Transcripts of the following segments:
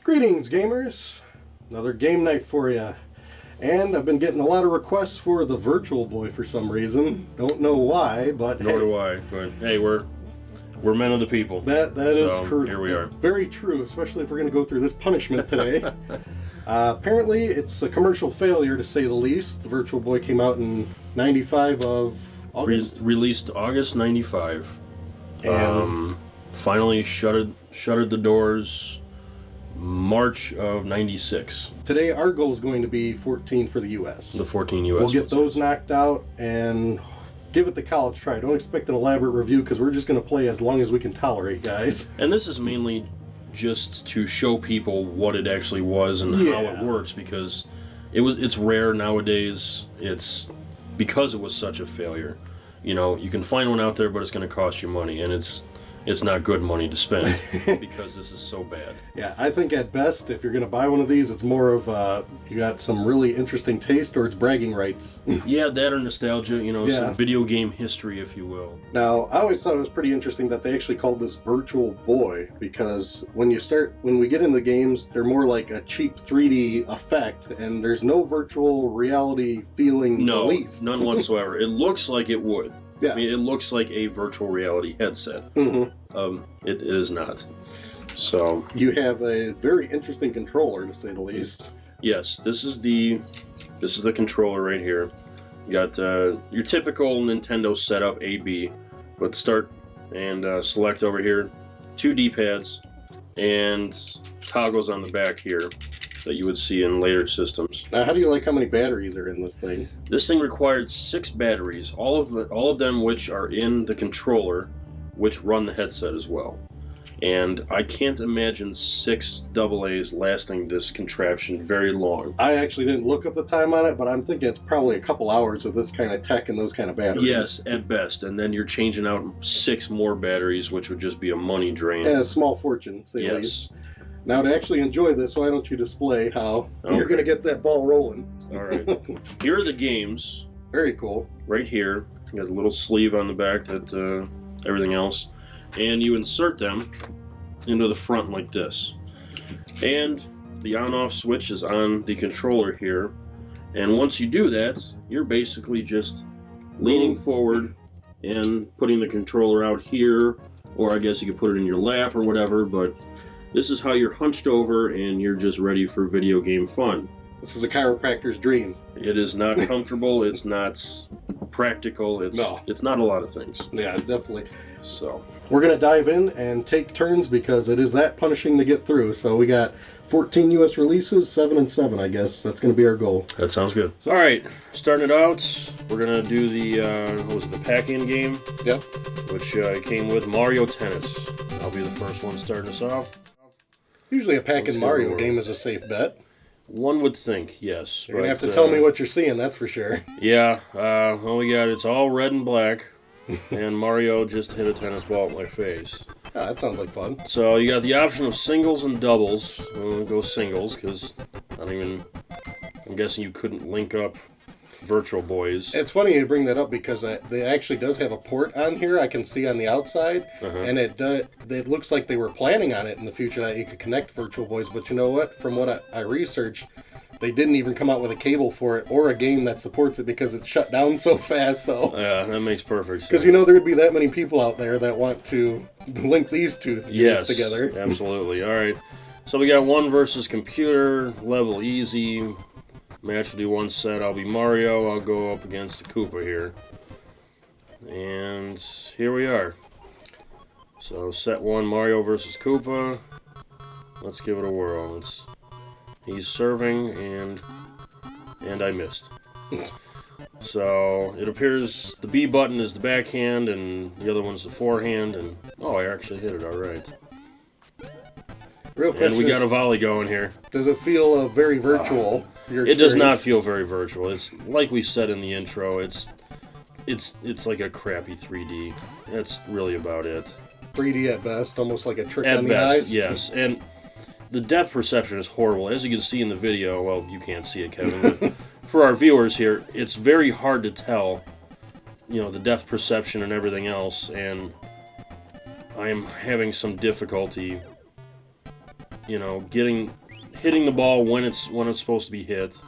Greetings, gamers. Another game night for you. And I've been getting a lot of requests for the Virtual Boy for some reason. Don't know why, but Nor do I. But hey, we're men of the people. That is true. Here we are. Very true, especially if we're going to go through this punishment today. Apparently, it's a commercial failure to say the least. The Virtual Boy came out in '95 of August. Released August '95. And finally shuttered the doors March of '96. Today, our goal is going to be 14 for the U.S. The 14 U.S. We'll get those knocked out and give it the college try. Don't expect an elaborate review because we're just going to play as long as we can tolerate, guys. And this is mainly just to show people what it actually was and how it works, because it's rare nowadays. It's because it was such a failure. You know, you can find one out there, but it's going to cost you money, and it's not good money to spend because this is so bad. Yeah, I think at best, if you're going to buy one of these, it's more of you got some really interesting taste, or it's bragging rights. Yeah, that or nostalgia, some video game history, if you will. Now, I always thought it was pretty interesting that they actually called this Virtual Boy, because when we get in the games, they're more like a cheap 3D effect, and there's no virtual reality feeling released. None whatsoever. It looks like it would. Yeah. I mean, it looks like a virtual reality headset. Mm-hmm. It is not. So you have a very interesting controller, to say the least. Yes, this is the controller right here. You got your typical Nintendo setup A/B, but start and select over here, 2 D-pads and toggles on the back here that you would see in later systems. Now, how do you like how many batteries are in this thing? This thing required 6 batteries, all of them which are in the controller, which run the headset as well. And I can't imagine 6 AA's lasting this contraption very long. I actually didn't look up the time on it, but I'm thinking it's probably a couple hours with this kind of tech and those kind of batteries. Yes, at best. And then you're changing out 6 more batteries, which would just be a money drain. And a small fortune, say the least. Now, to actually enjoy this, why don't you display how you're going to get that ball rolling? All right. Here are the games. Very cool. Right here. You got a little sleeve on the back that everything else. And you insert them into the front like this. And the on-off switch is on the controller here. And once you do that, you're basically just leaning forward and putting the controller out here. Or I guess you could put it in your lap or whatever, but this is how you're hunched over and you're just ready for video game fun. This is a chiropractor's dream. It is not comfortable, it's not practical, it's not a lot of things. Yeah, definitely. So we're going to dive in and take turns because it is that punishing to get through. So we got 14 US releases, 7 and 7, I guess. That's going to be our goal. That sounds good. So, all right, starting it out, we're going to do the pack-in game. Yep. Which came with Mario Tennis. I'll be the first one starting us off. Usually a pack-in Mario game is a safe bet. One would think, yes. You're going to have to tell me what you're seeing, that's for sure. Yeah, it's all red and black, and Mario just hit a tennis ball at my face. Oh, that sounds like fun. So you got the option of singles and doubles. We'll go singles, because I'm guessing you couldn't link up Virtual Boys. It's funny you bring that up because it actually does have a port on here I can see on the outside, and it looks like they were planning on it in the future that you could connect Virtual Boys, but you know what? From what I researched, they didn't even come out with a cable for it or a game that supports it because it's shut down so fast. So yeah, that makes perfect sense. Because there would be that many people out there that want to link these two things together. Absolutely. All right. So we got 1 versus computer, level easy. Match will do 1 set. I'll be Mario. I'll go up against the Koopa here. And here we are. So set 1, Mario versus Koopa. Let's give it a whirl. He's serving, and I missed. So it appears the B button is the backhand, and the other one's the forehand. And I actually hit it all right. Real question. And we got a volley going here. Does it feel very virtual? It does not feel very virtual. It's like we said in the intro. It's like a crappy 3D. That's really about it. 3D at best, almost like a trick on the eyes. Yes, and the depth perception is horrible. As you can see in the video, well, you can't see it, Kevin, but for our viewers here, it's very hard to tell, the depth perception and everything else, and I'm having some difficulty, getting hitting the ball when it's supposed to be hit,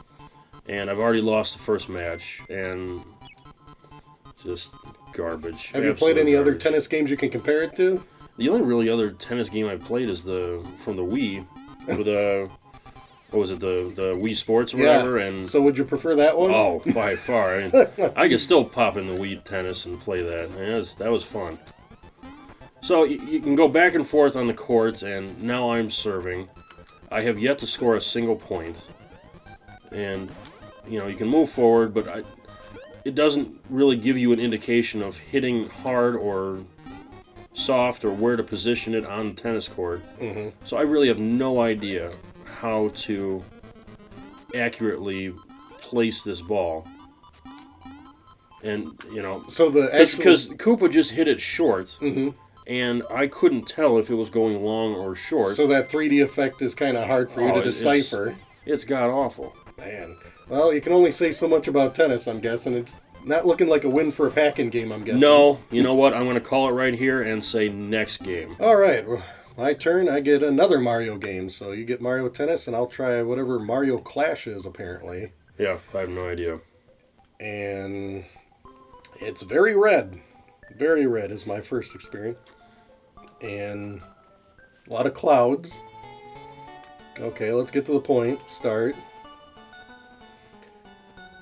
and I've already lost the first match, and just garbage. Have you played any other tennis games you can compare it to? The only really other tennis game I've played is from the Wii, with what was it, the Wii Sports or whatever? Yeah. And so would you prefer that one? Oh, by far. I could still pop in the Wii Tennis and play that. That was fun. So you can go back and forth on the courts, and now I'm serving. I have yet to score a single point. And, you can move forward, but it doesn't really give you an indication of hitting hard or soft or where to position it on the tennis court. Mm-hmm. So I really have no idea how to accurately place this ball. And, so because Koopa just hit it short, mm-hmm. and I couldn't tell if it was going long or short. So that 3D effect is kind of hard for you to decipher. It's god-awful. Man. Well, you can only say so much about tennis, I'm guessing. It's not looking like a win for a pack-in game, I'm guessing. No, you know what? I'm going to call it right here and say next game. All right. Well, my turn. I get another Mario game. So you get Mario Tennis, and I'll try whatever Mario Clash is, apparently. Yeah, I have no idea. And it's very red. Very red is my first experience. And a lot of clouds. Okay, let's get to the point. Start.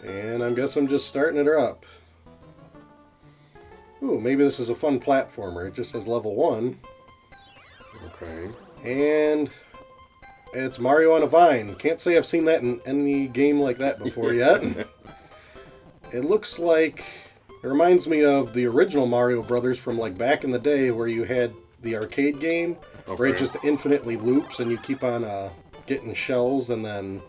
And I guess I'm just starting it up. Ooh, maybe this is a fun platformer. It just says level 1. Okay. And it's Mario on a Vine. Can't say I've seen that in any game like that before yet. It looks like... It reminds me of the original Mario Brothers from like back in the day where you had the arcade game where it just infinitely loops and you keep on getting shells and then...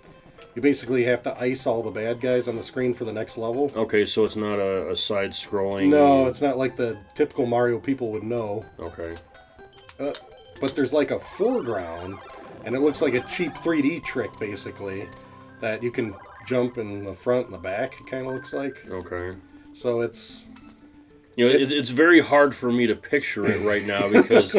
You basically have to ice all the bad guys on the screen for the next level. Okay, so it's not a side-scrolling... No, it's not like the typical Mario people would know. Okay. But there's like a foreground, and it looks like a cheap 3D trick, basically, that you can jump in the front and the back, it kind of looks like. Okay. So it's... it's very hard for me to picture it right now because,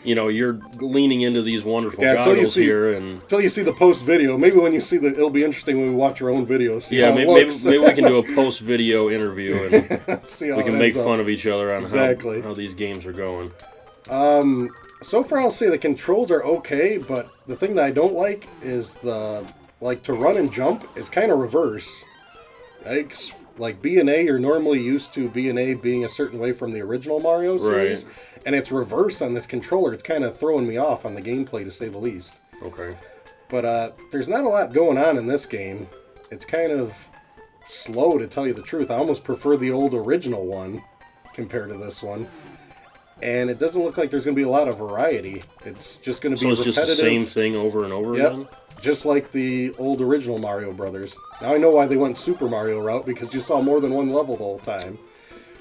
you're leaning into these wonderful goggles here. Until you see the post video. Maybe when you see it'll be interesting when we watch our own video. Maybe we can do a post video interview and see how we can make fun of each other on how these games are going. So far I'll say the controls are okay, but the thing that I don't like is to run and jump is kind of reverse. Like B and A, you're normally used to B and A being a certain way from the original Mario series, right. And it's reverse on this controller. It's kind of throwing me off on the gameplay, to say the least. Okay. But there's not a lot going on in this game. It's kind of slow, to tell you the truth. I almost prefer the old original one compared to this one. And it doesn't look like there's going to be a lot of variety. It's just going to be repetitive. So it's just the same thing over and over again? Just like the old original Mario Brothers. Now I know why they went Super Mario route, because you saw more than one level the whole time.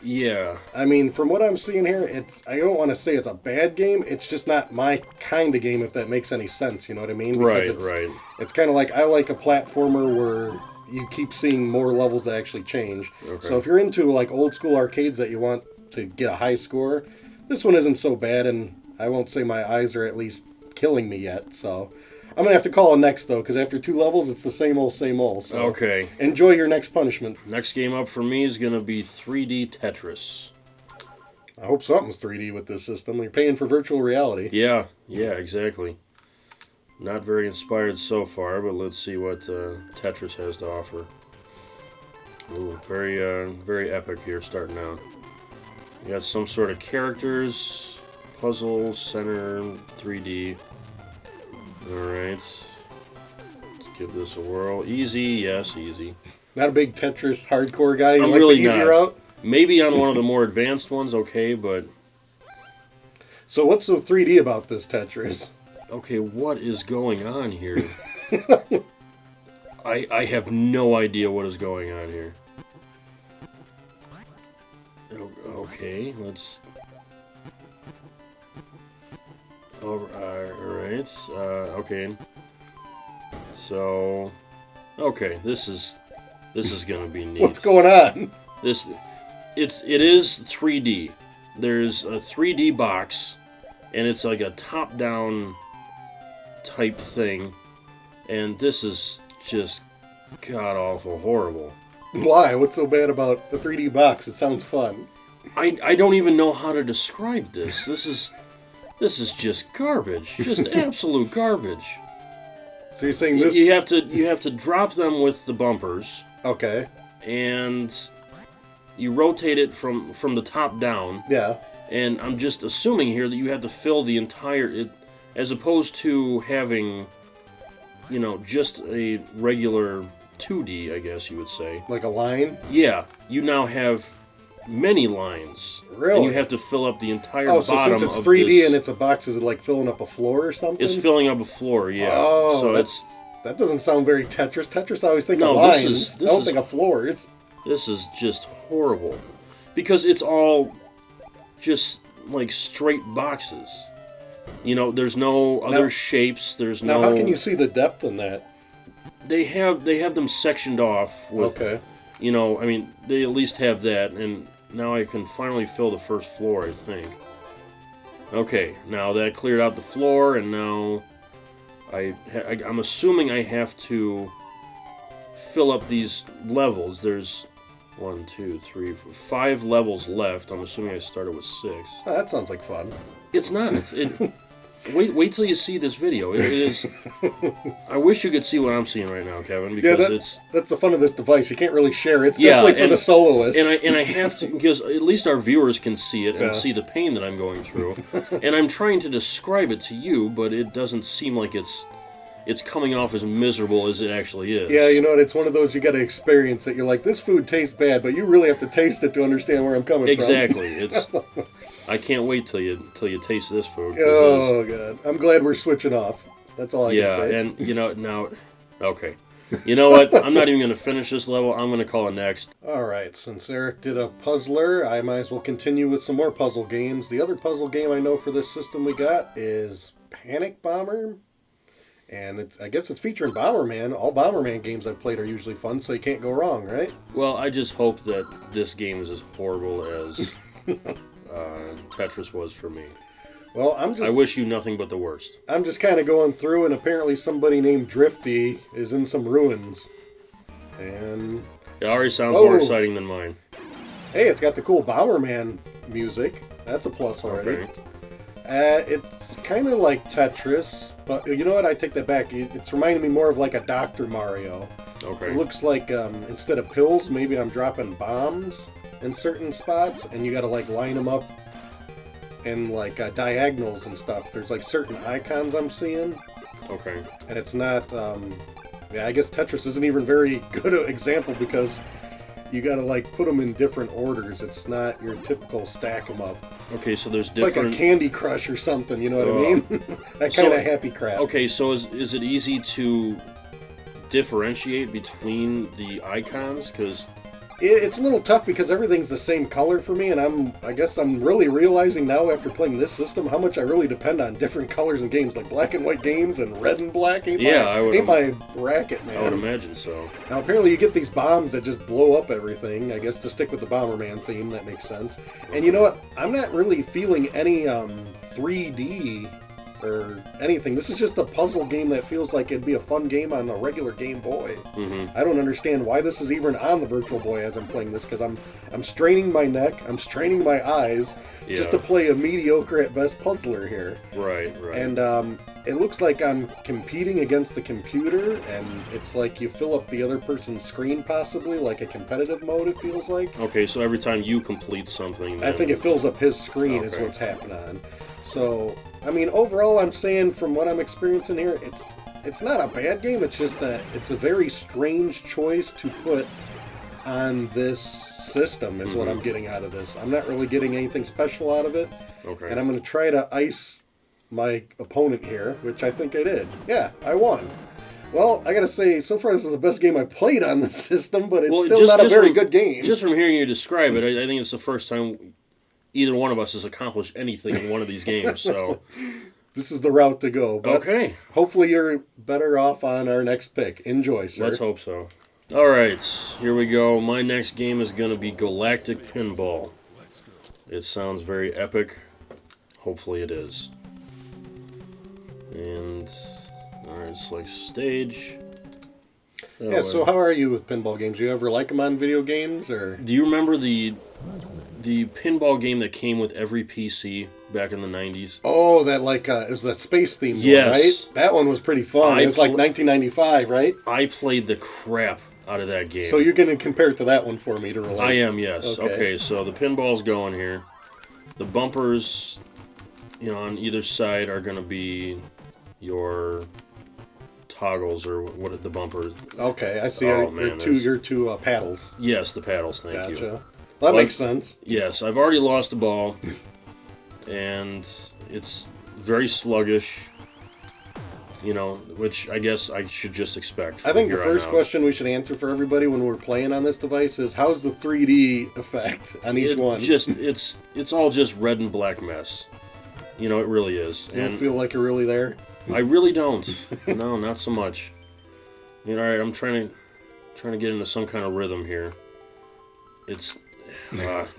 Yeah. I mean, from what I'm seeing here, I don't want to say it's a bad game. It's just not my kind of game, if that makes any sense. You know what I mean? Because right. It's kind of like, I like a platformer where you keep seeing more levels that actually change. Okay. So if you're into like old school arcades that you want to get a high score, this one isn't so bad, and I won't say my eyes are at least killing me yet, so... I'm going to have to call it next, though, because after 2 levels, it's the same old, same old. So okay. Enjoy your next punishment. Next game up for me is going to be 3D Tetris. I hope something's 3D with this system. You're paying for virtual reality. Yeah, exactly. Not very inspired so far, but let's see what Tetris has to offer. Ooh, very epic here starting out. You got some sort of characters, puzzle, center, 3D... Alright. Let's give this a whirl. Easy, yes, easy. Not a big Tetris hardcore guy? You I'm like really the easier not. Route? Maybe on one of the more advanced ones, okay, but... So what's so 3D about this Tetris? Okay, what is going on here? I have no idea what is going on here. Okay, let's... Alright, okay. So, okay, this is gonna be neat. What's going on? It is 3D. There's a 3D box, and it's like a top-down type thing. And this is just god-awful horrible. Why? What's so bad about the 3D box? It sounds fun. I don't even know how to describe this. This is just garbage. Just absolute garbage. So you're saying this... You have to drop them with the bumpers. Okay. And you rotate it from the top down. Yeah. And I'm just assuming here that you have to fill the entire... as opposed to having, just a regular 2D, I guess you would say. Like a line? Yeah. You now have many lines. Really? And you have to fill up the entire bottom of this. Oh, so since it's 3D and it's a box, is it like filling up a floor or something? It's filling up a floor, yeah. Oh, so that doesn't sound very Tetris. Tetris, I always think of lines. I don't think of floors. This is just horrible. Because it's all just like straight boxes. There's no other shapes. There's no... Now, how can you see the depth in that? They have them sectioned off with... Okay. They at least have that, and now I can finally fill the first floor, I think. Okay, now that cleared out the floor, and now I'm assuming I have to fill up these levels. There's 1, 2, 3, 4, 5 levels left. I'm assuming I started with 6. Oh, that sounds like fun. It's not. Wait till you see this video. It is. I wish you could see what I'm seeing right now, Kevin, because that's the fun of this device. You can't really share. It's definitely for the soloist. And I have to, because at least our viewers can see it and see the pain that I'm going through. And I'm trying to describe it to you, but it doesn't seem like it's coming off as miserable as it actually is. Yeah, it's one of those you got to experience it. You're like, this food tastes bad, but you really have to taste it to understand where I'm coming from. Exactly. It's. I can't wait till you taste this food. Oh god, I'm glad we're switching off. That's all I can say. Yeah, and now, okay. You know what? I'm not even going to finish this level. I'm going to call it next. All right, since Eric did a puzzler, I might as well continue with some more puzzle games. The other puzzle game I know for this system we got is Panic Bomber. And I guess it's featuring Bomberman. All Bomberman games I've played are usually fun, so you can't go wrong, right? Well, I just hope that this game is as horrible as Tetris was for me. Well, I wish you nothing but the worst. I'm just kind of going through, and apparently somebody named Drifty is in some ruins. And... It already sounds more exciting than mine. Hey, it's got the cool Bomberman music. That's a plus already. Okay. It's kind of like Tetris, but you know what? I take that back. It's reminding me more of like a Dr. Mario. Okay. It looks like instead of pills, maybe I'm dropping bombs in certain spots, and you got to like line them up in like diagonals and stuff. There's like certain icons I'm seeing. Okay. And it's not. I guess Tetris isn't even very good an example because you got to like put them in different orders. It's not your typical stack them up. Okay, so there's different... It's like a Candy Crush or something, you know what I mean? That kind of happy crap. Okay, so is it easy to differentiate between the icons? Because it's a little tough because everything's the same color for me, and I guess I'm really realizing now after playing this system how much I really depend on different colors in games, like black and white games and red and black. Ain't my racket, man. I would imagine so. Now apparently you get these bombs that just blow up everything. I guess to stick with the Bomberman theme, that makes sense. And you know what? I'm not really feeling any 3D or anything. This is just a puzzle game that feels like it'd be a fun game on a regular Game Boy. Mm-hmm. I don't understand why this is even on the Virtual Boy as I'm playing this, because I'm straining my neck, I'm straining my eyes just to play a mediocre at best puzzler here. Right. And it looks like I'm competing against the computer, and it's like you fill up the other person's screen possibly, like a competitive mode it feels like. Okay, so every time you complete something... I think it fills up his screen is what's happening on. So... I mean, overall, I'm saying from what I'm experiencing here, it's not a bad game. It's just that it's a very strange choice to put on this system is what I'm getting out of this. I'm not really getting anything special out of it. Okay. And I'm going to try to ice my opponent here, which I think I did. Yeah, I won. Well, I got to say, so far this is the best game I played on the system, but it's still not a very good game. Just from hearing you describe it, I think it's the first time... either one of us has accomplished anything in one of these games, so... This is the route to go. But okay. Hopefully you're better off on our next pick. Enjoy, sir. Let's hope so. Alright, here we go. My next game is going to be Galactic Pinball. It sounds very epic. Hopefully it is. And... Alright, select stage. Yeah, so how are you with pinball games? Do you ever like them on video games, or? Do you remember the pinball game that came with every PC back in the 90s? Oh, that it was that space theme one, Yes. right? That one was pretty fun. It was like 1995, right? I played the crap out of that game. So you're going to compare it to that one for me to relate? I am, yes. Okay. Okay, so the pinball's going here. The bumpers, on either side are going to be your toggles, or what are the bumpers? Okay, I see. Oh, man, your two paddles. Yes, the paddles, thank you. Gotcha. Well, that makes sense. Yes, I've already lost the ball, and it's very sluggish, which I guess I should just expect. I think the first question we should answer for everybody when we're playing on this device is, how's the 3D effect on each one? It's all just red and black mess. It really is. You don't feel like you're really there? I really don't. No, not so much. All right, I'm trying to get into some kind of rhythm here. It's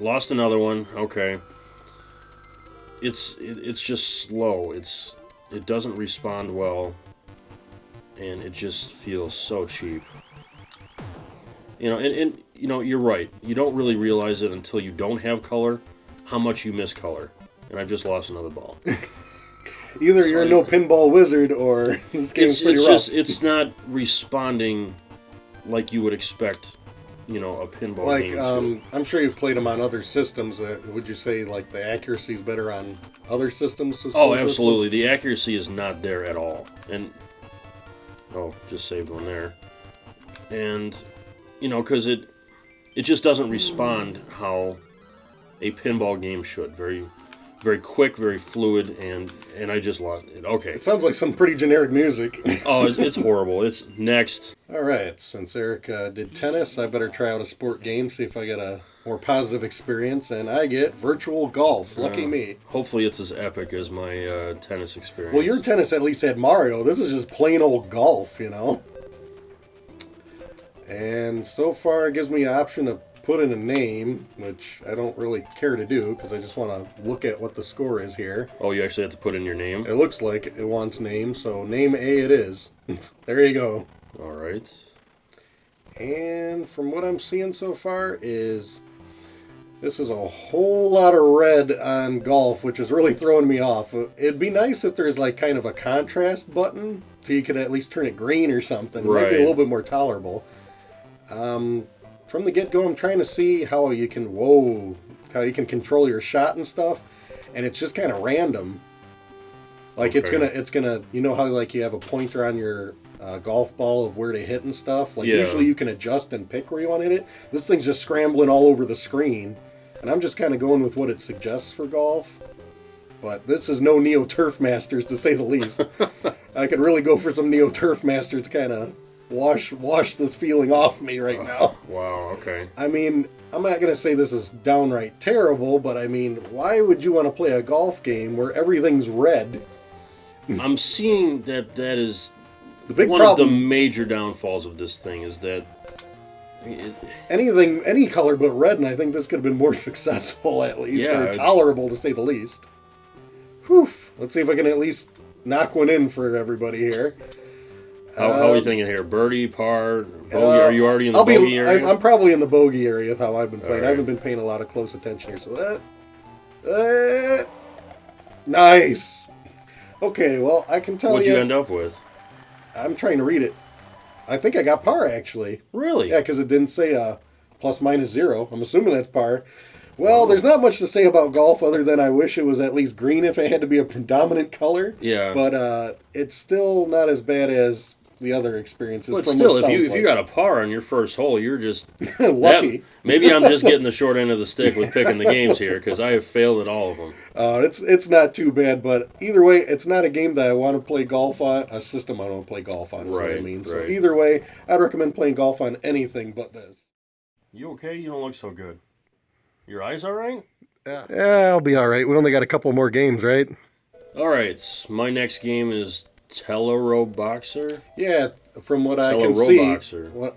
lost another one. Okay. It's just slow. It doesn't respond well, and it just feels so cheap. And you're right. You don't really realize it until you don't have color, how much you miss color. And I've just lost another ball. Either you're no pinball wizard, or this game's pretty rough. It's not responding like you would expect, a pinball game to. I'm sure you've played them on other systems. Would you say the accuracy's better on other systems? Oh, absolutely. The accuracy is not there at all. And just saved one there. And because it just doesn't respond how a pinball game should. Very, very quick, very fluid, and I just lost it. Okay. It sounds like some pretty generic music. Oh, it's horrible. It's next. All right. Since Eric did tennis, I better try out a sport game, see if I get a more positive experience, and I get virtual golf. Lucky me. Hopefully it's as epic as my tennis experience. Well, your tennis at least had Mario. This is just plain old golf, And so far it gives me an option to put in a name, which I don't really care to do because I just want to look at what the score is here. Oh, you actually have to put in your name? It looks like it wants name, so name A it is. There you go. All right. And from what I'm seeing so far is this is a whole lot of red on golf, which is really throwing me off. It'd be nice if there's kind of a contrast button so you could at least turn it green or something. Right. It might be a little bit more tolerable. From the get-go, I'm trying to see how you can control your shot and stuff, and it's just kind of random. Okay. it's gonna, how you have a pointer on your golf ball of where to hit and stuff. Usually you can adjust and pick where you want to hit it. This thing's just scrambling all over the screen, and I'm just kind of going with what it suggests for golf. But this is no Neo Turf Masters, to say the least. I could really go for some Neo Turf Masters to kind of wash this feeling off me right now. Wow, okay. I mean, I'm not going to say this is downright terrible, but I mean, why would you want to play a golf game where everything's red? I'm seeing that is the big one problem. Of the major downfalls of this thing is that any color but red, and I think this could have been more successful at least, or tolerable to say the least. Whew. Let's see if I can at least knock one in for everybody here. How are you thinking here? Birdie, par, bogey? Are you already in the bogey area? I'm probably in the bogey area with how I've been playing. Right. I haven't been paying a lot of close attention here. So nice. Okay, well, I can tell you. What'd you end up with? I'm trying to read it. I think I got par, actually. Really? Yeah, because it didn't say plus minus 0. I'm assuming that's par. Well, there's not much to say about golf other than I wish it was at least green if it had to be a predominant color. Yeah. But it's still not as bad as the other experiences. But still, if you got a par on your first hole, you're just lucky. Maybe I'm just getting the short end of the stick with picking the games here because I have failed at all of them. It's not too bad, but either way, it's not a game that I want to play golf on. A system I want to play golf on is what I mean. So either way, I'd recommend playing golf on anything but this. You okay? You don't look so good. Your eyes all right? Yeah, I'll be all right. We only got a couple more games, right? All right. My next game is Boxer. Yeah, from what I can see,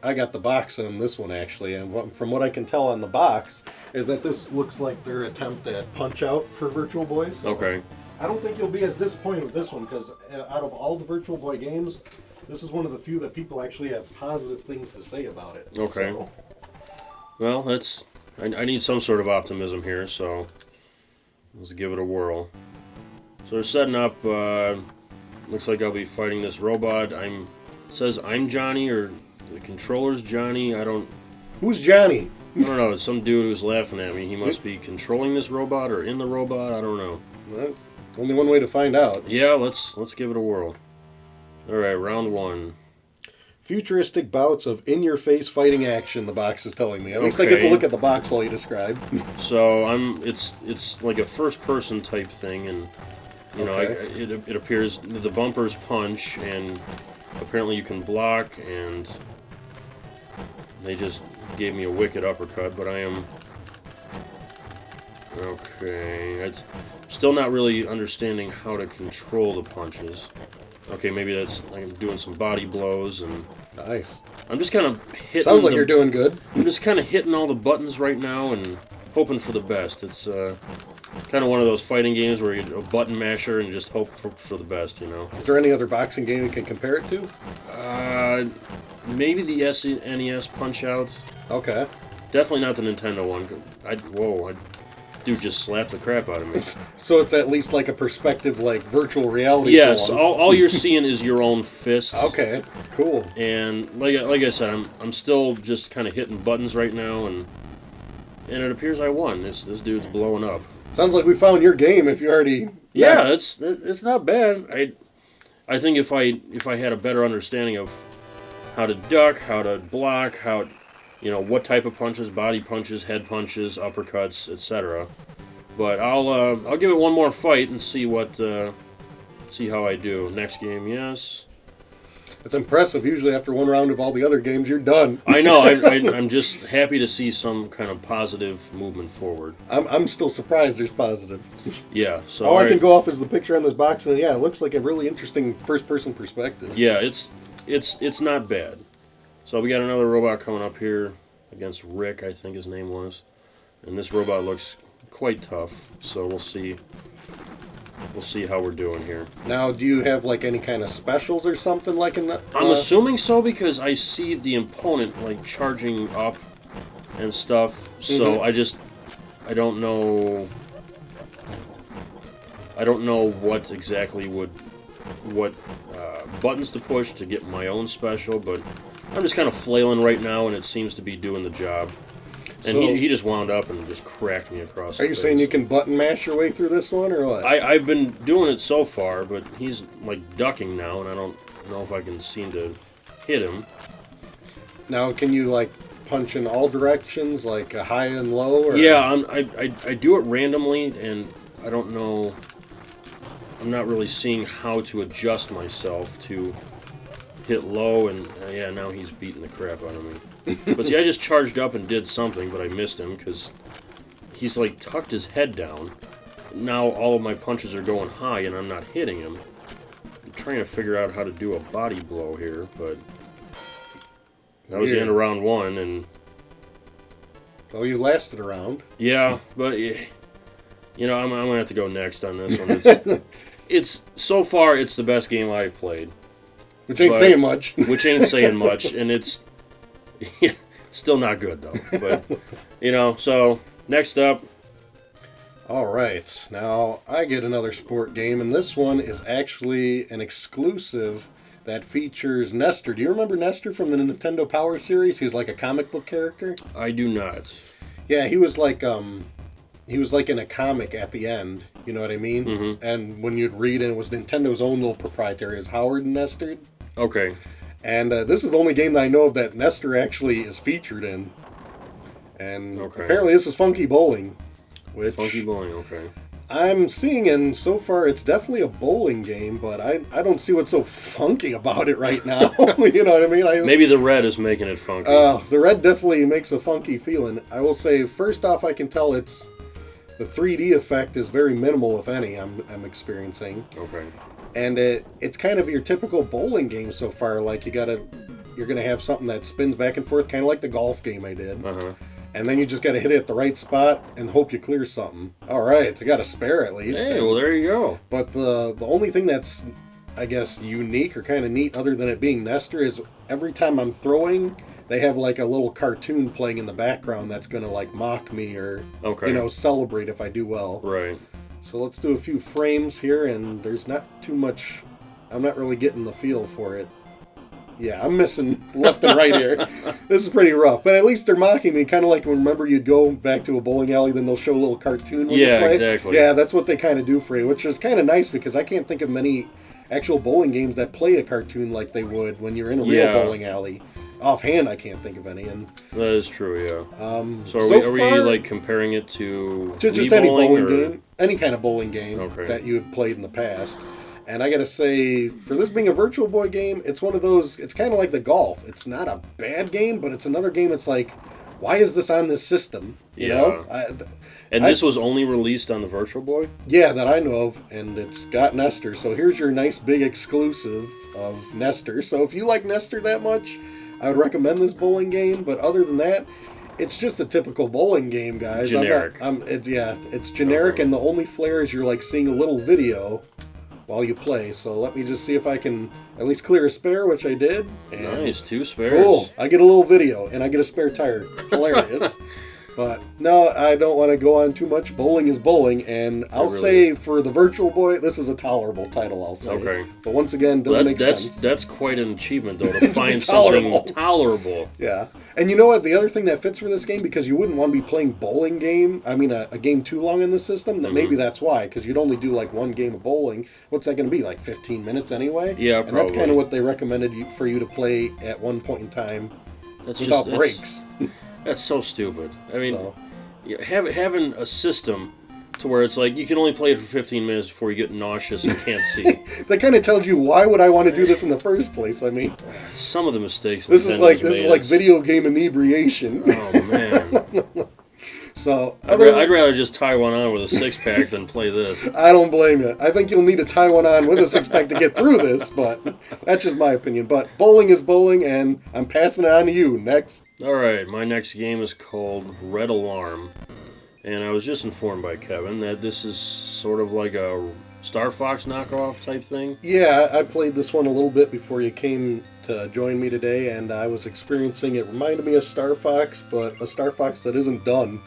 I got the box on this one actually, and from what I can tell on the box is that this looks like their attempt at Punch-Out for Virtual Boys. Okay. I don't think you'll be as disappointed with this one because out of all the Virtual Boy games, this is one of the few that people actually have positive things to say about it. Okay. So. Well, I need some sort of optimism here, so let's give it a whirl. So they're setting up. Looks like I'll be fighting this robot. It says I'm Johnny, or the controller's Johnny. Who's Johnny? I don't know. It's some dude who's laughing at me. He must be controlling this robot or in the robot. I don't know. Well, only one way to find out. Yeah, let's give it a whirl. All right, round one. Futuristic bouts of in-your-face fighting action, the box is telling me. At least I get to look at the box while you describe. So it's like a first-person type thing, and you know, it appears the bumpers punch, and apparently you can block, and they just gave me a wicked uppercut, but I am okay. It's still not really understanding how to control the punches. Okay, maybe that's I'm doing some body blows and nice. I'm just kind of hitting. Sounds like you're doing good. I'm just kind of hitting all the buttons right now and hoping for the best. It's kind of one of those fighting games where you're a button masher and just hope for the best, you know. Is there any other boxing game you can compare it to? Maybe the NES Punch-Out. Okay. Definitely not the Nintendo one. Dude just slapped the crap out of me. So it's at least like a perspective, like virtual reality. Yes, all you're seeing is your own fists. Okay, cool. And like I said, I'm still just kind of hitting buttons right now, and it appears I won. This dude's blowing up. Sounds like we found your game. If you already yeah, it's not bad. I think if I had a better understanding of how to duck, how to block, what type of punches, body punches, head punches, uppercuts, etc. But I'll give it one more fight and see how I do. Next game, yes. It's impressive. Usually after one round of all the other games, you're done. I know. I'm just happy to see some kind of positive movement forward. I'm still surprised there's positive. Yeah. So all I can go off is the picture on this box, and yeah, it looks like a really interesting first-person perspective. Yeah, it's not bad. So we got another robot coming up here against Rick, I think his name was. And this robot looks quite tough, so we'll see. We'll see how we're doing here. Now, do you have like any kind of specials or something like in that? I'm assuming so because I see the opponent like charging up and stuff. So I don't know. I don't know what exactly what buttons to push to get my own special, but I'm just kind of flailing right now, and it seems to be doing the job. And so, he just wound up and just cracked me across the face. Are you saying you can button mash your way through this one, or what? I've been doing it so far, but he's like ducking now, and I don't know if I can seem to hit him. Now, can you like punch in all directions, like a high and low? Or? Yeah, I do it randomly, and I don't know. I'm not really seeing how to adjust myself to hit low, and yeah, now he's beating the crap out of me. But see, I just charged up and did something, but I missed him because he's like tucked his head down. Now all of my punches are going high, and I'm not hitting him. I'm trying to figure out how to do a body blow here, but that was the end of round one, and oh, you lasted a round. Yeah, but I'm gonna have to go next on this one. It's so far it's the best game I've played. Which ain't saying much. Which ain't saying much, and it's still not good, though. But, so next up. All right. Now, I get another sport game, and this one is actually an exclusive that features Nestor. Do you remember Nestor from the Nintendo Power series? He's like a comic book character. I do not. Yeah, he was like in a comic at the end. You know what I mean? Mm-hmm. And when you'd read it, it was Nintendo's own little proprietary. It was Howard and Nestor. Okay. And this is the only game that I know of that Nestor actually is featured in. And apparently this is Funky Bowling. Funky Bowling, okay. I'm seeing, and so far it's definitely a bowling game, but I don't see what's so funky about it right now. You know what I mean? Maybe the red is making it funky. The red definitely makes a funky feeling. I will say, first off, I can tell the 3D effect is very minimal, if any, I'm experiencing. Okay. And it's kind of your typical bowling game so far. Like you're gonna have something that spins back and forth, kind of like the golf game I did. Uh-huh. And then you just got to hit it at the right spot and hope you clear something. All right, I got a spare at least. Hey, well, there you go. But the only thing that's, I guess, unique or kind of neat other than it being Nestor is every time I'm throwing, they have like a little cartoon playing in the background that's going to like mock me or, celebrate if I do well. Right. So let's do a few frames here, and there's not too much, I'm not really getting the feel for it. Yeah, I'm missing left and right here. This is pretty rough, but at least they're mocking me, kind of like remember you'd go back to a bowling alley, then they'll show a little cartoon when you play. Exactly. Yeah, that's what they kind of do for you, which is kind of nice because I can't think of many actual bowling games that play a cartoon like they would when you're in a real bowling alley. Offhand, I can't think of any. And that is true, yeah. So are we like comparing it to just any bowling game, any kind of bowling game that you've played in the past? And I gotta say, for this being a Virtual Boy game, it's one of those. It's kind of like the golf. It's not a bad game, but it's another game. It's like, why is this on this system? You know? This was only released on the Virtual Boy? Yeah, that I know of, and it's got Nestor. So here's your nice big exclusive of Nestor. So if you like Nestor that much, I would recommend this bowling game. But other than that, it's just a typical bowling game, guys. Generic. It's generic, and the only flair is you're like seeing a little video while you play. So let me just see if I can at least clear a spare, which I did. And nice, 2 spares. Cool. I get a little video, and I get a spare tire. Hilarious. But no, I don't want to go on too much. Bowling is bowling, and I'll say for the Virtual Boy, this is a tolerable title, I'll say. Okay. But once again, doesn't make sense. That's quite an achievement, though, to find something tolerable. Yeah. And you know what? The other thing that fits for this game, because you wouldn't want to be playing bowling game, a game too long in the system, then maybe that's why, because you'd only do like one game of bowling. What's that going to be, like 15 minutes anyway? Yeah, probably. And that's kind of what they recommended for you to play at one point in time without breaks. That's so stupid. I mean, having a system to where it's like you can only play it for 15 minutes before you get nauseous and can't see. That kind of tells you why would I want to do this in the first place. I mean, some of the mistakes. This is like video game inebriation. Oh man. So I'd rather just tie one on with a 6-pack than play this. I don't blame you. I think you'll need to tie one on with a 6-pack to get through this, but that's just my opinion. But bowling is bowling, and I'm passing it on to you. Next. All right, my next game is called Red Alarm, and I was just informed by Kevin that this is sort of like a Star Fox knockoff type thing. Yeah, I played this one a little bit before you came to join me today, and I was experiencing it. Reminded me of Star Fox, but a Star Fox that isn't done.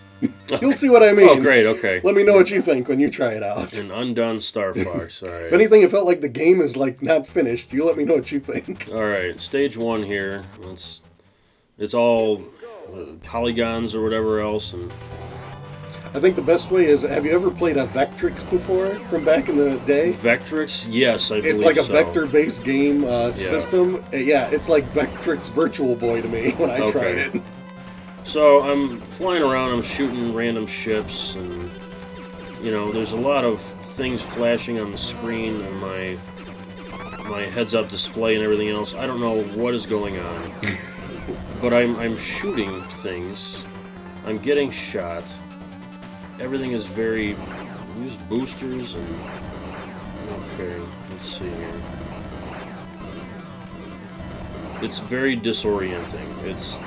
You'll see what I mean. Oh, great, okay. Let me know what you think when you try it out. An undone Star Fox, all right. If anything, it felt like the game is like not finished. You let me know what you think. All right, stage 1 here. It's all polygons or whatever else, and I think the best way is, have you ever played a Vectrix before from back in the day? Vectrix? Yes, I believe It's like a so. vector-based game system. Yeah, it's like Vectrix Virtual Boy to me when I tried it. So I'm flying around, I'm shooting random ships, and, there's a lot of things flashing on the screen and my heads-up display and everything else. I don't know what is going on, but I'm shooting things. I'm getting shot. Everything is very... Use boosters and... Okay, let's see here. It's very disorienting. It's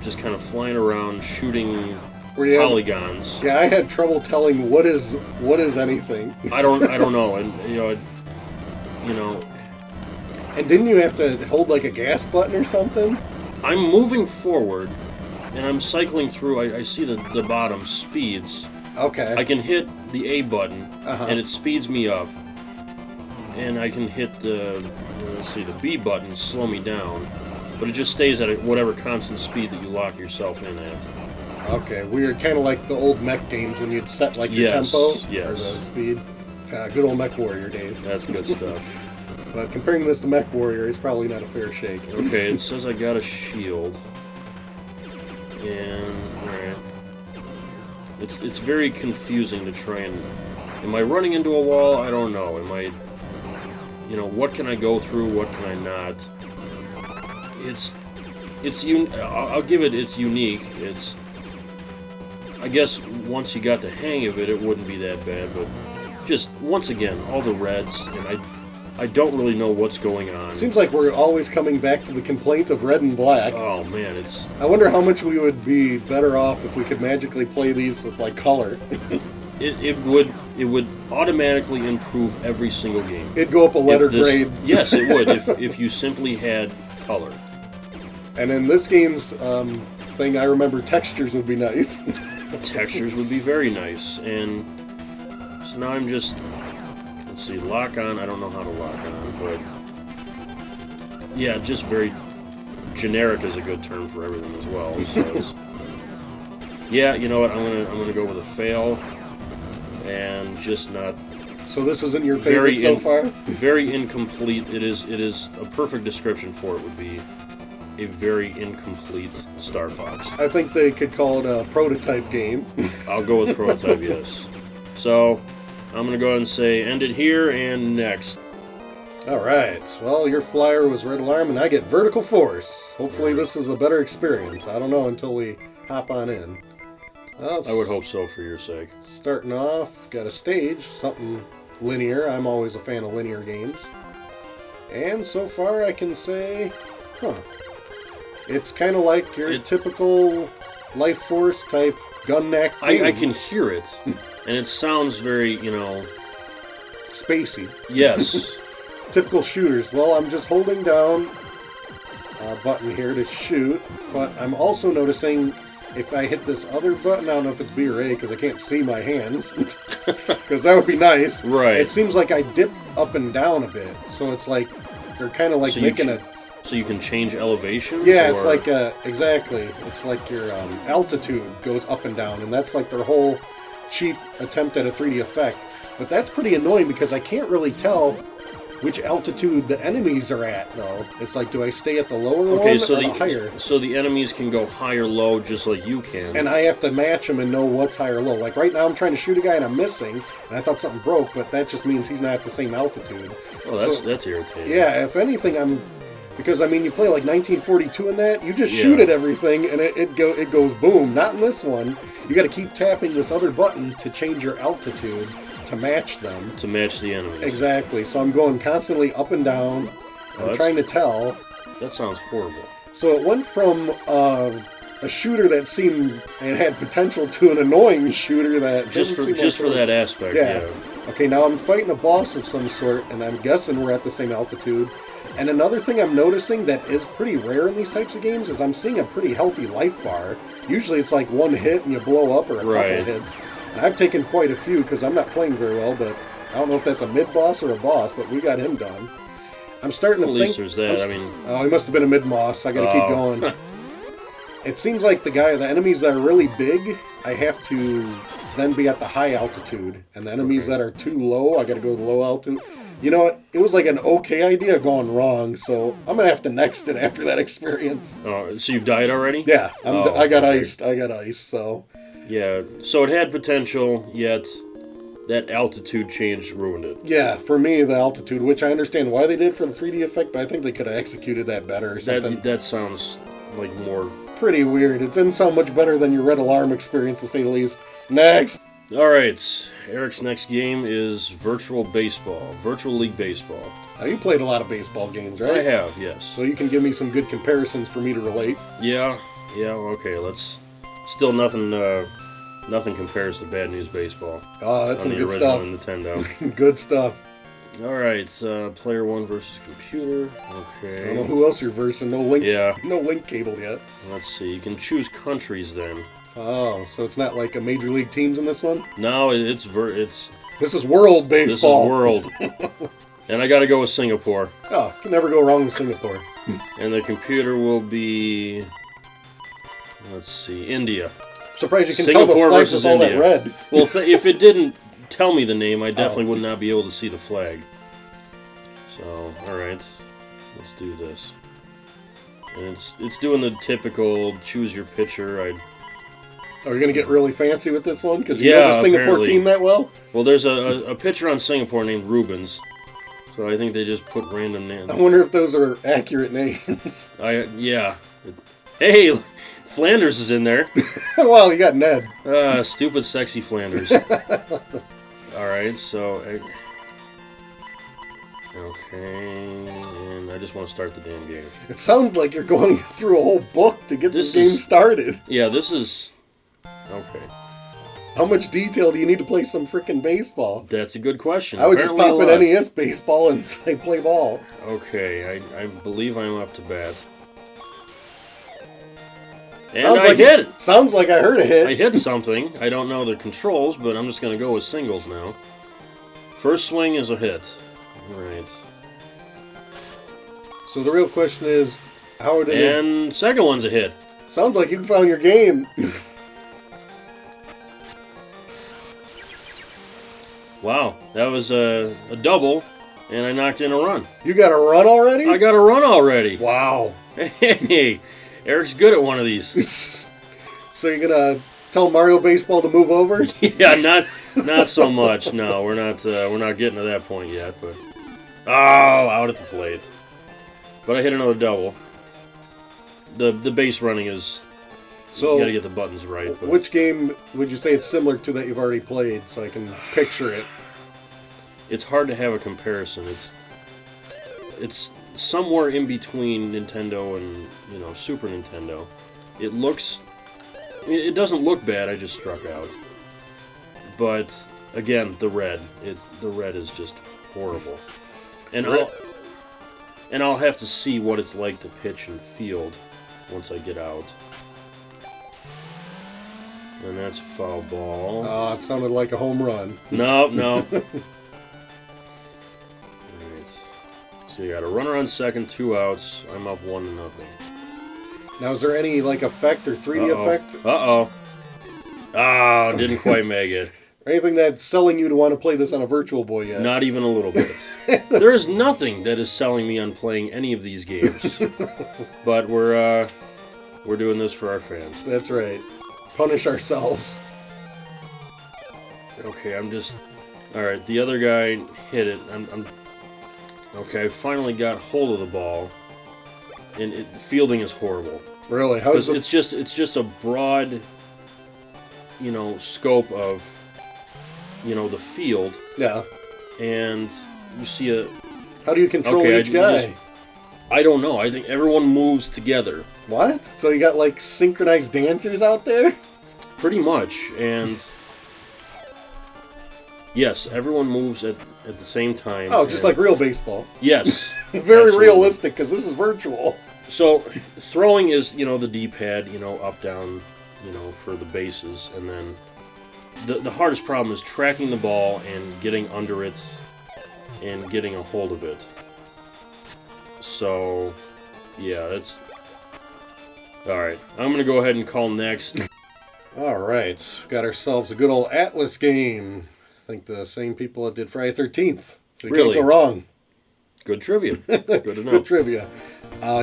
just kind of flying around, shooting polygons. I had trouble telling what is anything. I don't know, and And didn't you have to hold like a gas button or something? I'm moving forward, and I'm cycling through. I see the bottom speeds. Okay. I can hit the A button, and it speeds me up, and I can hit the B button, slow me down. But it just stays at whatever constant speed that you lock yourself in at. Okay, weird. Kind of like the old mech games when you'd set like your tempo or the speed. Good old Mech Warrior days. That's good stuff. But comparing this to Mech Warrior is probably not a fair shake. Okay, it says I got a shield. And, alright. It's very confusing to try and... Am I running into a wall? I don't know. Am I... what can I go through? What can I not? I'll give it, it's unique. I guess once you got the hang of it, it wouldn't be that bad, but just, once again, all the reds, and I don't really know what's going on. Seems like we're always coming back to the complaint of red and black. Oh man, it's... I wonder how much we would be better off if we could magically play these with like color. It would automatically improve every single game. It'd go up a letter grade. Yes, it would if you simply had color. And in this game's thing, I remember textures would be nice. Textures would be very nice, and so now I'm just... Let's see, lock on. I don't know how to lock on, but yeah, just very generic is a good term for everything as well. So it's, yeah, you know what? I'm gonna go with a fail, and just not. So this isn't your favorite so far? Very incomplete. It is a perfect description for it would be a very incomplete Star Fox. I think they could call it a prototype game. I'll go with prototype, yes. So I'm going to go ahead and say end it here and next. Alright, well, your flyer was red alarm and I get vertical force. Hopefully this is a better experience. I don't know until we hop on in. Well, I would hope so for your sake. Starting off, got a stage, something linear. I'm always a fan of linear games. And so far I can say, it's kind of like your typical Life Force type gun neck game. I can hear it. And it sounds very, spacey. Yes. Typical shooters. Well, I'm just holding down a button here to shoot, but I'm also noticing if I hit this other button, I don't know if it's B or A because I can't see my hands, because that would be nice. Right. It seems like I dip up and down a bit, so it's like they're kind of like so making a... So you can change elevation? Yeah, it's like, exactly. It's like your altitude goes up and down, and that's like their whole cheap attempt at a 3D effect. But that's pretty annoying because I can't really tell which altitude the enemies are at, though. It's like, do I stay at the lower one or the higher? So the enemies can go high or low just like you can. And I have to match them and know what's high or low. Like right now I'm trying to shoot a guy and I'm missing, and I thought something broke, but that just means he's not at the same altitude. Oh, that's irritating. Yeah, if anything, because, I mean, you play like 1942 in that, you just shoot at everything and it goes boom. Not in this one. You got to keep tapping this other button to change your altitude to match them. To match the enemies. Exactly. So I'm going constantly up and down. I'm trying to tell. That sounds horrible. So it went from a shooter that seemed and had potential to an annoying shooter that just for that aspect. Yeah. Okay, now I'm fighting a boss of some sort, and I'm guessing we're at the same altitude. And another thing I'm noticing that is pretty rare in these types of games is I'm seeing a pretty healthy life bar. Usually it's like one hit and you blow up, or a couple hits. And I've taken quite a few because I'm not playing very well, but I don't know if that's a mid-boss or a boss, but we got him done. I'm starting to think... At least there's that, Oh, he must have been a mid-boss. I gotta keep going. It seems like the enemies that are really big, I have to then be at the high altitude. And the enemies that are too low, I gotta go to the low altitude. You know what? It was like an okay idea gone wrong, so I'm going to have to next it after that experience. Oh, so you've died already? Yeah, I got iced. I got iced, so... Yeah, so it had potential, yet that altitude change ruined it. Yeah, for me, the altitude, which I understand why they did for the 3D effect, but I think they could have executed that better or something. That sounds like more... Pretty weird. It didn't sound much better than your Red Alarm experience, to say the least. Next! Alright, Eric's next game is Virtual League Baseball. Now, you played a lot of baseball games, right? I have, yes. So you can give me some good comparisons for me to relate. Yeah, okay, let's... Still nothing compares to Bad News Baseball. Oh, that's some good stuff. On the Nintendo. Good stuff. Alright, player one versus computer. Okay. I don't know who else you're versing. No link. Yeah. No link cable yet. Let's see, you can choose countries then. Oh, so it's not like a major league teams in this one? No, it's This is World Baseball. This is World. And I gotta go with Singapore. Oh, can never go wrong with Singapore. And the computer will be... Let's see, India. Surprised you can Singapore tell the flag versus with all India. that red. Well, if it didn't tell me the name, I definitely would not be able to see the flag. So, alright. Let's do this. And it's doing the typical choose your pitcher. Are we going to get really fancy with this one? Because you know the Singapore apparently. team that well? Well, there's a pitcher on Singapore named Rubens. So I think they just put random names. I wonder if those are accurate names. Yeah. Hey, Flanders is in there. Well, you got Ned. Stupid, sexy Flanders. Alright, so... Okay, and I just want to start the damn game. It sounds like you're going through a whole book to get this game started. Yeah, this is... Okay. How much detail do you need to play some freaking baseball? That's a good question. I would just pop an NES baseball and say play ball. Okay, I believe I'm up to bat. And Sounds I like hit it! Sounds like I heard a hit. I hit something. I don't know the controls, but I'm just going to go with singles now. First swing is a hit. Alright. So the real question is, how did it... And second one's a hit. Sounds like you found your game. Wow, that was a double, and I knocked in a run. You got a run already? I got a run already. Wow. Hey, Eric's good at one of these. So you're gonna tell Mario Baseball to move over? Yeah, not so much. No, we're not getting to that point yet. But out at the plate. But I hit another double. The base running is. So you gotta get the buttons right. But. Which game would you say it's similar to that you've already played, so I can picture it? It's hard to have a comparison. It's somewhere in between Nintendo and Super Nintendo. It looks. It doesn't look bad. I just struck out. But again, the red is just horrible. And I'll have to see what it's like to pitch and field once I get out. And that's a foul ball. Oh, it sounded like a home run. No. Alright. So you got a runner on second, 2 outs. I'm up 1-0. Now, is there any effect or 3D effect? Oh, didn't quite make it. Anything that's selling you to want to play this on a Virtual Boy yet? Not even a little bit. There is nothing that is selling me on playing any of these games. But we're doing this for our fans. That's right. Punish ourselves. Okay, alright, the other guy hit it. Okay, I finally got hold of the ball. And the fielding is horrible. Really? Because it's just a broad, scope of, the field. Yeah. And you see a... How do you control each guy? I don't know. I think everyone moves together. What? So you got synchronized dancers out there? Pretty much. And yes, everyone moves at the same time. Oh, just like real baseball. Yes. Very absolutely. Realistic, because this is virtual. So throwing is, the D-pad, up, down, for the bases. And then the hardest problem is tracking the ball and getting under it and getting a hold of it. So, yeah, that's... Alright, I'm going to go ahead and call next. Alright, got ourselves a good old Atlas game. I think the same people that did Friday 13th. So you Really? can't go wrong. Good trivia. Good to know. Good trivia.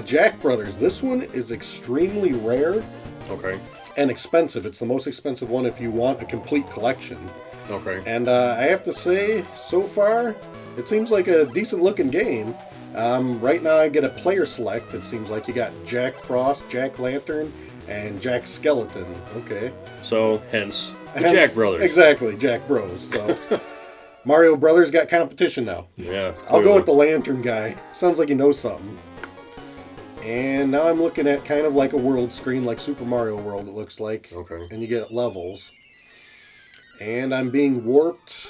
Jack Brothers. This one is extremely rare. Okay. And expensive. It's the most expensive one if you want a complete collection. Okay. And I have to say, so far, it seems like a decent looking game. Right now I get a player select. It seems like you got Jack Frost, Jack Lantern, and Jack Skeleton. Okay. So, hence Jack Brothers. Exactly, Jack Bros. So, Mario Brothers got competition now. Yeah. Clearly. I'll go with the Lantern guy. Sounds like he knows something. And now I'm looking at kind of like a world screen, like Super Mario World, it looks like. Okay. And you get levels. And I'm being warped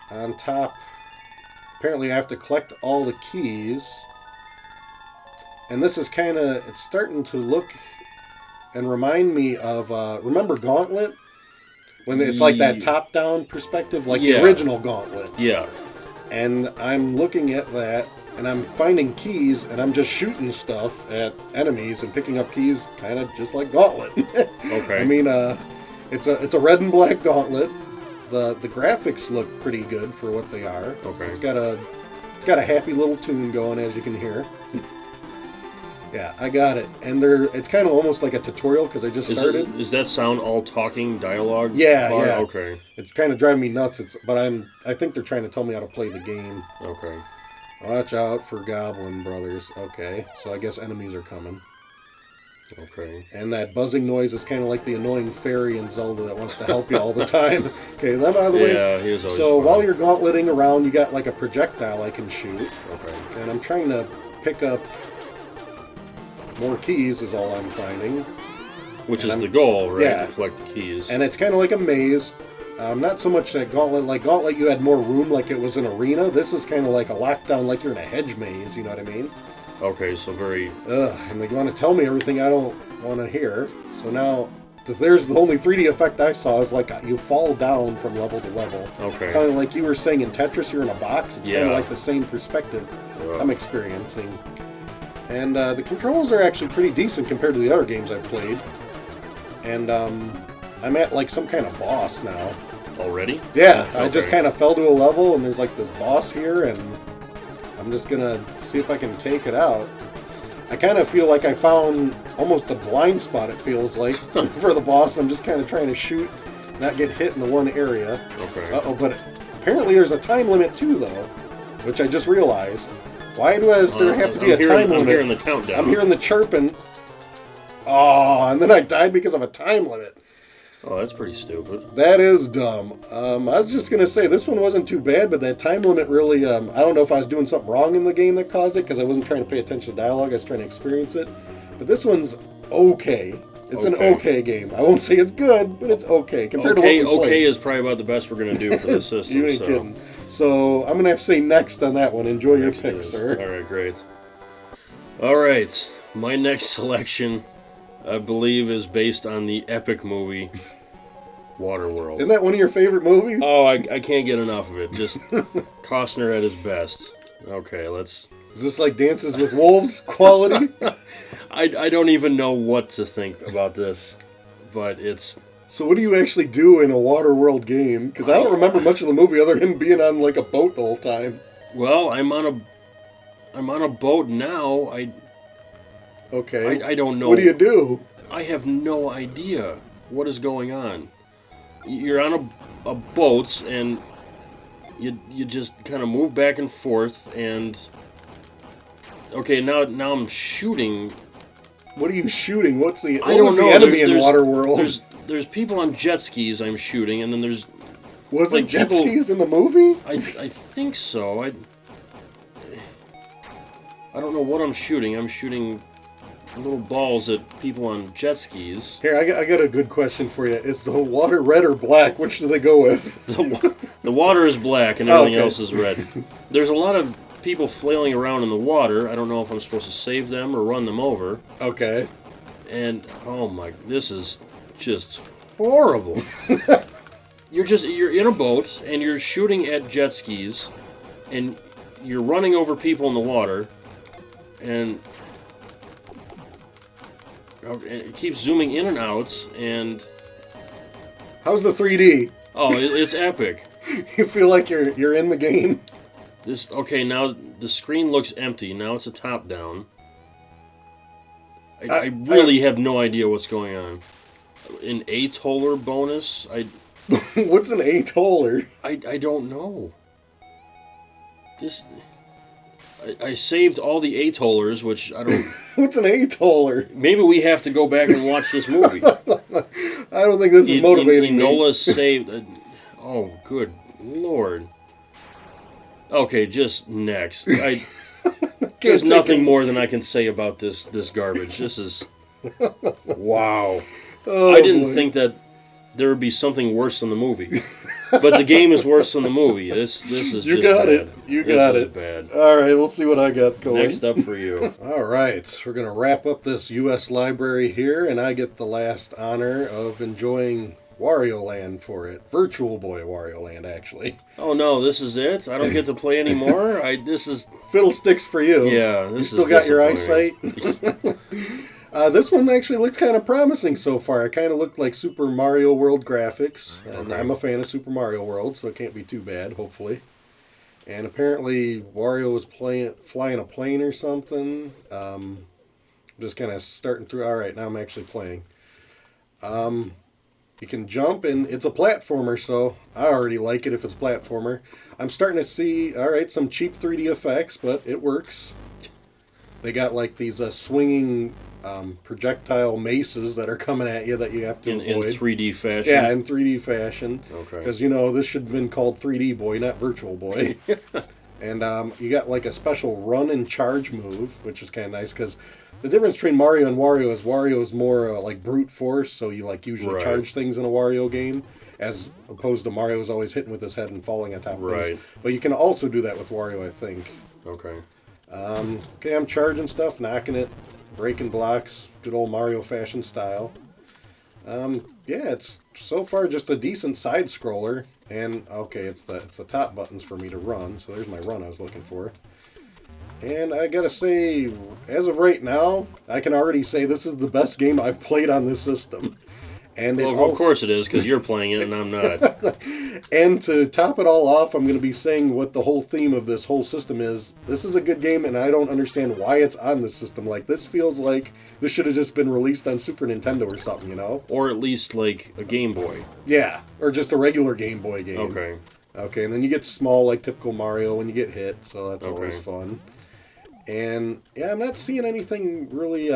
on top. Apparently I have to collect all the keys. And this is kind of, it's starting to look and remind me of, remember Gauntlet? When it's like that top-down perspective, like the original Gauntlet. Yeah. And I'm looking at that, and I'm finding keys, and I'm just shooting stuff at enemies and picking up keys, kind of just like Gauntlet. Okay. I mean, it's a red and black Gauntlet. The graphics look pretty good for what they are. Okay. It's got a happy little tune going, as you can hear. Yeah, I got it. And it's kind of almost like a tutorial because I just started. Is that sound all talking dialogue? Yeah, bar? yeah. Okay. It's kind of driving me nuts. But I think they're trying to tell me how to play the game. Okay. Watch out for Goblin Brothers. Okay, so I guess enemies are coming. Okay. And that buzzing noise is kind of like the annoying fairy in Zelda that wants to help you all the time. Okay, that out of the way. Yeah, he was always So fun. while you're gauntleting around, you got like a projectile I can shoot. Okay. And I'm trying to pick up more keys is all I'm finding. Which is the goal, right? Yeah. To collect the keys. And it's kind of like a maze. Not so much that Gauntlet. Like Gauntlet, you had more room like it was an arena. This is kind of like a lockdown, like you're in a hedge maze, you know what I mean? Okay, so very... And they want to tell me everything I don't want to hear. So now, there's the only 3D effect I saw is like you fall down from level to level. Okay. Kind of like you were saying in Tetris, you're in a box. It's kind of like the same perspective I'm experiencing. And the controls are actually pretty decent compared to the other games I've played. And I'm at like some kind of boss now. Already? Yeah, Okay. I just kind of fell to a level and there's like this boss here and I'm just gonna see if I can take it out. I kind of feel like I found almost a blind spot, it feels like, for the boss. I'm just kind of trying to shoot, not get hit in the one area. Okay. Uh-oh, but apparently there's a time limit too, though, which I just realized. Why does there have to be a time limit? I'm hearing the countdown. I'm hearing the chirping. Oh, and then I died because of a time limit. Oh, that's pretty stupid. That is dumb. I was just going to say, this one wasn't too bad, but that time limit really... I don't know if I was doing something wrong in the game that caused it, because I wasn't trying to pay attention to dialogue, I was trying to experience it. But this one's okay. It's an okay game. I won't say it's good, but it's okay. Compared to what we played. Okay is probably about the best we're going to do for this system. You ain't kidding. So, I'm going to have to say next on that one. Enjoy your pick, sir. Alright, great. Alright, my next selection, I believe, is based on the epic movie... Waterworld. Isn't that one of your favorite movies? Oh, I can't get enough of it. Just Costner at his best. Okay, let's... Is this like Dances with Wolves quality? I don't even know what to think about this, but it's... So what do you actually do in a Waterworld game? Because I don't remember much of the movie other than him being on like a boat the whole time. Well, I'm on a boat now. Okay. I don't know. What do you do? I have no idea what is going on. You're on a boat, and you just kind of move back and forth, and... Okay, now I'm shooting. What are you shooting? What's the the enemy in Waterworld? There's people on jet skis I'm shooting, and then there's... Was it jet skis in the movie? I think so. I don't know what I'm shooting. I'm shooting... little balls at people on jet skis. Here, I got a good question for you. Is the water red or black? Which do they go with? The water is black and everything else is red. There's a lot of people flailing around in the water. I don't know if I'm supposed to save them or run them over. Okay. And, oh my, this is just horrible. You're in a boat and you're shooting at jet skis and you're running over people in the water and... It keeps zooming in and out, and... How's the 3D? Oh, it's epic. You feel like you're in the game? Okay, now the screen looks empty. Now it's a top-down. I really have no idea what's going on. An atoller bonus? What's an atoller? I don't know. I saved all the atollers, which I don't... What's an atoller? Maybe we have to go back and watch this movie. I don't think this is motivating me. Enola saved... oh, good Lord. Okay, just next. There's nothing more than I can say about this garbage. This is... Wow. Oh, I didn't think that there would be something worse than the movie. But the game is worse than the movie. This is you just got bad. it. You got it. Bad. All right, we'll see what I got going. Next up for you. All right, we're going to wrap up this U.S. library here, and I get the last honor of enjoying Wario Land for it. Virtual Boy Wario Land, actually. Oh no, this is it? I don't get to play anymore? This is... Fiddlesticks for you. Yeah, You this still is got your eyesight? disappointing. This one actually looks kind of promising so far. It kind of looked like Super Mario World graphics. And I'm a fan of Super Mario World, so it can't be too bad, hopefully. And apparently Wario was flying a plane or something. Just kind of starting through. All right, now I'm actually playing. You can jump, and it's a platformer, so I already like it if it's a platformer. I'm starting to see, all right, some cheap 3D effects, but it works. They got like these swinging projectile maces that are coming at you that you have to avoid. In 3D fashion? Yeah, in 3D fashion. Okay. Because, this should have been called 3D Boy, not Virtual Boy. And you got like a special run and charge move, which is kind of nice because the difference between Mario and Wario is more like brute force, so you like usually charge things in a Wario game, as opposed to Mario is always hitting with his head and falling on top of things. But you can also do that with Wario, I think. Okay. Okay, I'm charging stuff, knocking it, breaking blocks, good old Mario fashion style. Yeah, it's so far just a decent side scroller, and okay, it's the top buttons for me to run. So there's my run I was looking for. And I gotta say, as of right now, I can already say this is the best game I've played on this system. And of course it is, because you're playing it and I'm not. And to top it all off, I'm going to be saying what the whole theme of this whole system is. This is a good game, and I don't understand why it's on this system. Like, this feels like this should have just been released on Super Nintendo or something, Or at least, like, a Game Boy. Yeah, or just a regular Game Boy game. Okay. Okay, and then you get small, like typical Mario when you get hit, so that's always fun. And, yeah, I'm not seeing anything really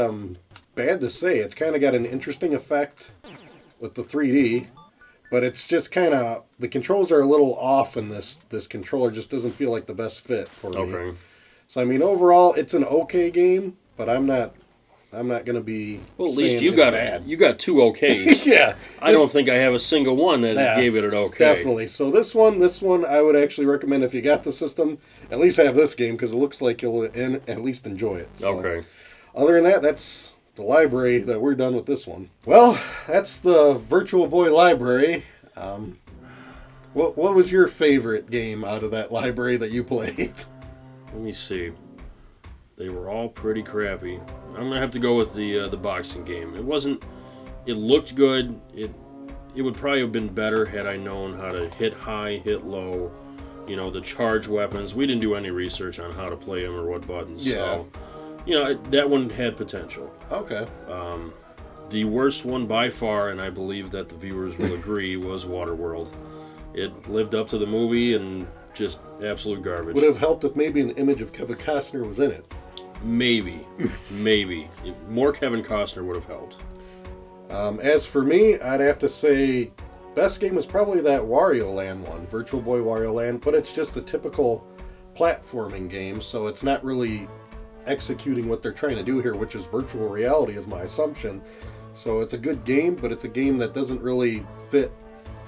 bad to say. It's kind of got an interesting effect with the 3D, but it's just kind of, the controls are a little off, and this controller just doesn't feel like the best fit for me. Okay. So I mean, overall, it's an okay game, but I'm not gonna be. Well, at least you got two okays. Yeah. I don't think I have a single one that gave it an okay. Definitely. So this one, I would actually recommend if you got the system, at least have this game because it looks like you'll at least enjoy it. So, okay. Other than that, that's the library that we're done with this one. Well, that's the Virtual Boy library. What was your favorite game out of that library that you played? Let me see. They were all pretty crappy. I'm gonna have to go with the boxing game. It wasn't. It looked good. It would probably have been better had I known how to hit high, hit low. The charge weapons. We didn't do any research on how to play them or what buttons. Yeah. So, that one had potential. Okay. The worst one by far, and I believe that the viewers will agree, was Waterworld. It lived up to the movie and just absolute garbage. Would have helped if maybe an image of Kevin Costner was in it. Maybe. More Kevin Costner would have helped. As for me, I'd have to say best game was probably that Wario Land one, Virtual Boy Wario Land, but it's just a typical platforming game, so it's not really executing what they're trying to do here, which is virtual reality is my assumption. So it's a good game, but it's a game that doesn't really fit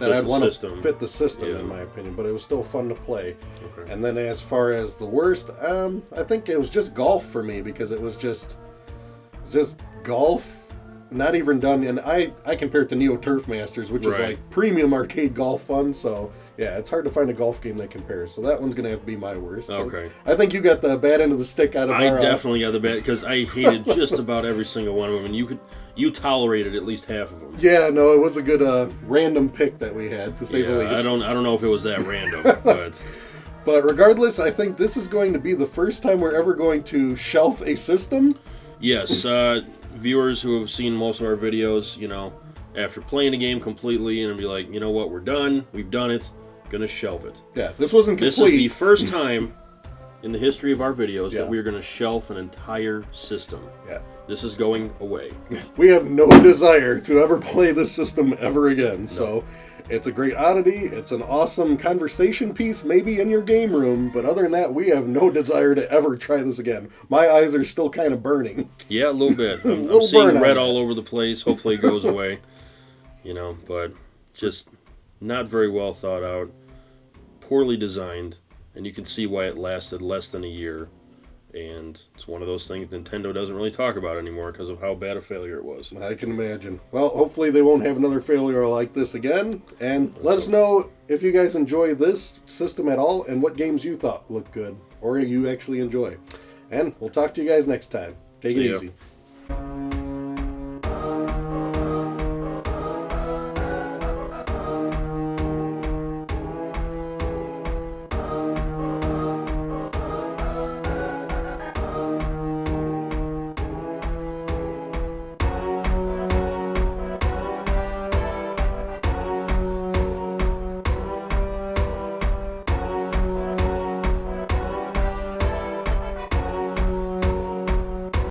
I'd want to fit the system, in my opinion, but it was still fun to play. Okay. And then as far as the worst, I think it was just golf for me, because it was just golf, not even done. And I compare it to Neo Turf Masters, which is like premium arcade golf fun. So yeah, it's hard to find a golf game that compares. So that one's gonna have to be my worst. Okay. I think you got the bad end of the stick out of I definitely got the bad, because I hated just about every single one of them, and you tolerated at least half of them. Yeah, no, it was a good random pick that we had, to say the least. I don't know if it was that random, but. But regardless, I think this is going to be the first time we're ever going to shelf a system. Yes, viewers who have seen most of our videos, after playing a game completely and be like, you know what, we're done, we've done it, gonna shelve it. Yeah, this wasn't complete. This is the first time in the history of our videos that we're gonna shelf an entire system. Yeah. This is going away. We have no desire to ever play this system ever again, so it's a great oddity, it's an awesome conversation piece maybe in your game room, but other than that, we have no desire to ever try this again. My eyes are still kind of burning. Yeah, a little bit. I'm seeing red all over the place. Hopefully it goes away. But just not very well thought out, poorly designed, and you can see why it lasted less than a year. And it's one of those things Nintendo doesn't really talk about anymore because of how bad a failure it was. I can imagine. Well, hopefully they won't have another failure like this again. And let us know if you guys enjoy this system at all and what games you thought looked good or you actually enjoy. And we'll talk to you guys next time. Take it easy.